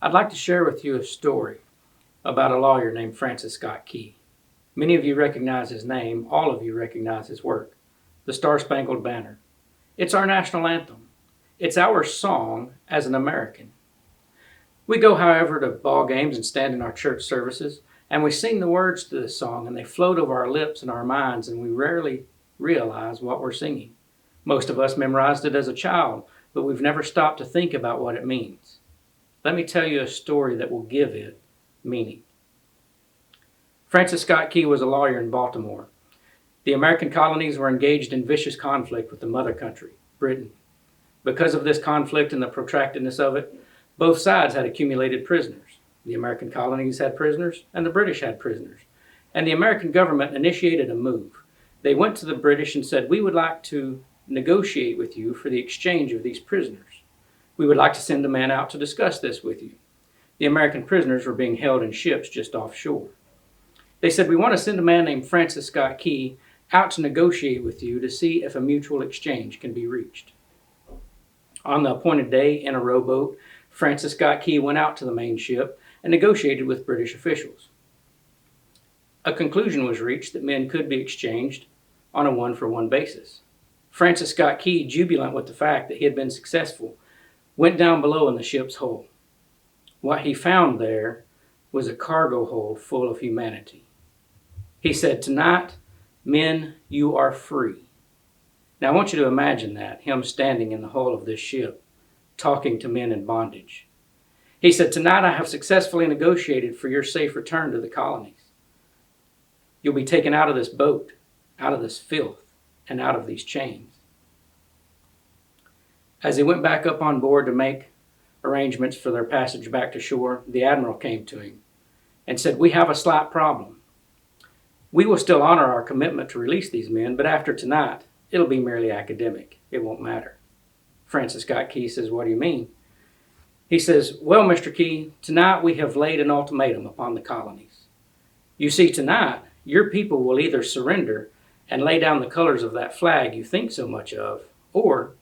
I'd like to share with you a story about a lawyer named Francis Scott Key. Many of you recognize his name, all of you recognize his work. The Star Spangled Banner. It's our national anthem. It's our song as an American. We go, however, to ball games and stand in our church services, and we sing the words to this song, and they float over our lips and our minds, and we rarely realize what we're singing. Most of us memorized it as a child, but we've never stopped to think about what it means. Let me tell you a story that will give it meaning. Francis Scott Key was a lawyer in Baltimore. The American colonies were engaged in vicious conflict with the mother country, Britain. Because of this conflict and the protractedness of it, both sides had accumulated prisoners. The American colonies had prisoners, and the British had prisoners. And the American government initiated a move. They went to the British and said, "We would like to negotiate with you for the exchange of these prisoners. We would like to send a man out to discuss this with you." The American prisoners were being held in ships just offshore. They said, "We want to send a man named Francis Scott Key out to negotiate with you to see if a mutual exchange can be reached." On the appointed day, in a rowboat, Francis Scott Key went out to the main ship and negotiated with British officials. A conclusion was reached that men could be exchanged on a one-for-one basis. Francis Scott Key, jubilant with the fact that he had been successful, went down below in the ship's hold. What he found there was a cargo hold full of humanity. He said, "Tonight, men, you are free." Now I want you to imagine that, him standing in the hull of this ship, talking to men in bondage. He said, "Tonight I have successfully negotiated for your safe return to the colonies. You'll be taken out of this boat, out of this filth, and out of these chains." As he went back up on board to make arrangements for their passage back to shore, the admiral came to him and said, "We have a slight problem. We will still honor our commitment to release these men, but after tonight, it'll be merely academic. It won't matter." Francis Scott Key says, "What do you mean?" He says, "Well, Mr. Key, tonight we have laid an ultimatum upon the colonies. You see, tonight, your people will either surrender and lay down the colors of that flag you think so much of, or,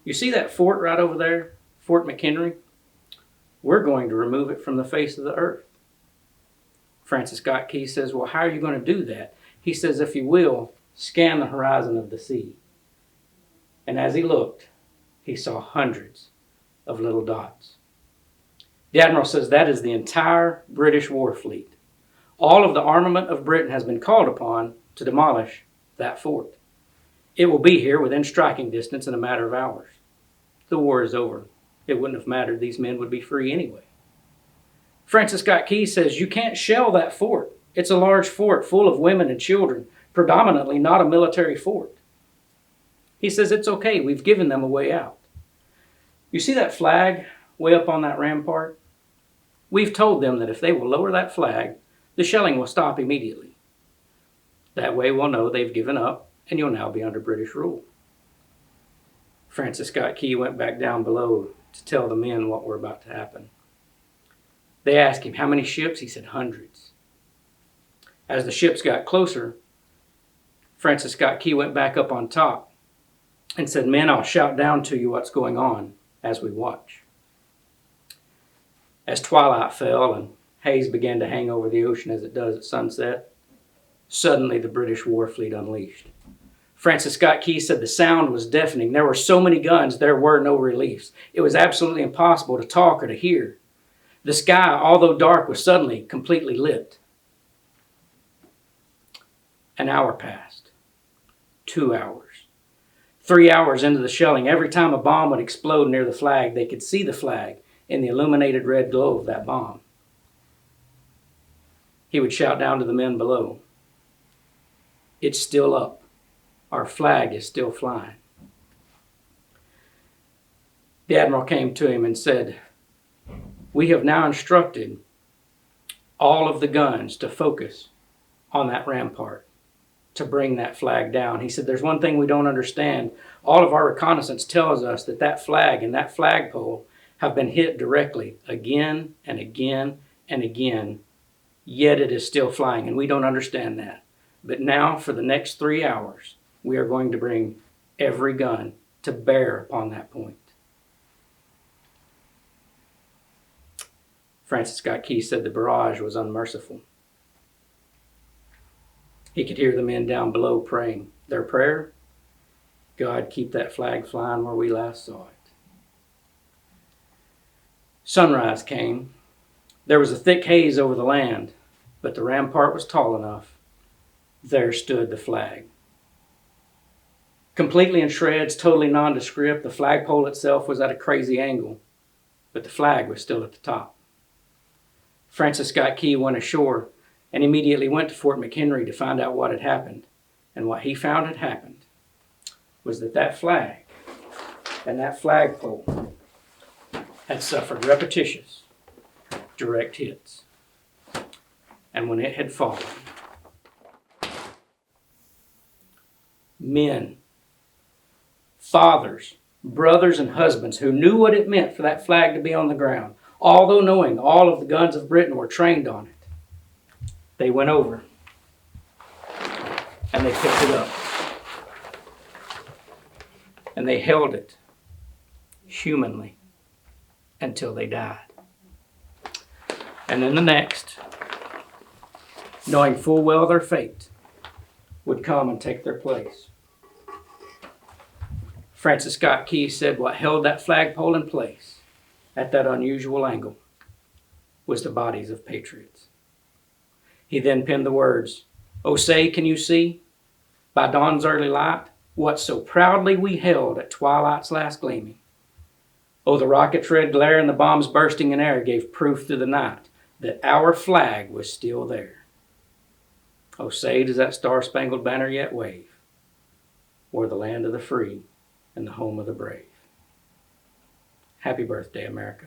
you see that fort right over there, Fort McHenry? We're going to remove it from the face of the earth." Francis Scott Key says, "Well, how are you going to do that?" He says, "If you will, scan the horizon of the sea." And as he looked, he saw hundreds of little dots. The admiral says that is the entire British war fleet. All of the armament of Britain has been called upon to demolish that fort. It will be here within striking distance in a matter of hours. The war is over. It wouldn't have mattered. These men would be free anyway. Francis Scott Key says, "You can't shell that fort. It's a large fort full of women and children, predominantly not a military fort." He says, "It's okay. We've given them a way out. You see that flag way up on that rampart? We've told them that if they will lower that flag, the shelling will stop immediately. That way we'll know they've given up, and you'll now be under British rule." Francis Scott Key went back down below to tell the men what were about to happen. They asked him, "How many ships?" He said, "Hundreds." As the ships got closer, Francis Scott Key went back up on top and said, "Men, I'll shout down to you what's going on as we watch." As twilight fell and haze began to hang over the ocean as it does at sunset, suddenly the British war fleet unleashed. Francis Scott Key said the sound was deafening. There were so many guns, there were no reliefs. It was absolutely impossible to talk or to hear. The sky, although dark, was suddenly completely lit. An hour passed. 2 hours. 3 hours into the shelling, every time a bomb would explode near the flag, they could see the flag in the illuminated red glow of that bomb. He would shout down to the men below, "It's still up. Our flag is still flying." The admiral came to him and said, "We have now instructed all of the guns to focus on that rampart, to bring that flag down." He said, "There's one thing we don't understand. All of our reconnaissance tells us that that flag and that flagpole have been hit directly again and again and again, yet it is still flying, and we don't understand that. But now, for the next 3 hours, we are going to bring every gun to bear upon that point." Francis Scott Key said the barrage was unmerciful. He could hear the men down below praying. Their prayer? God, keep that flag flying where we last saw it. Sunrise came. There was a thick haze over the land, but the rampart was tall enough. There stood the flag. Completely in shreds, totally nondescript, the flagpole itself was at a crazy angle, but the flag was still at the top. Francis Scott Key went ashore and immediately went to Fort McHenry to find out what had happened. And what he found had happened was that flag and that flagpole had suffered repetitious, direct hits. And when it had fallen, men, fathers, brothers, and husbands who knew what it meant for that flag to be on the ground, although knowing all of the guns of Britain were trained on it, they went over and they picked it up and they held it humanly until they died. And then the next, knowing full well their fate, would come and take their place. Francis Scott Key said what held that flagpole in place at that unusual angle was the bodies of patriots. He then penned the words, "Oh, say, can you see, by dawn's early light, what so proudly we held at twilight's last gleaming? Oh, the rocket's red glare and the bombs bursting in air gave proof through the night that our flag was still there. Oh, say, does that star-spangled banner yet wave o'er the land of the free and the home of the brave?" Happy birthday, America.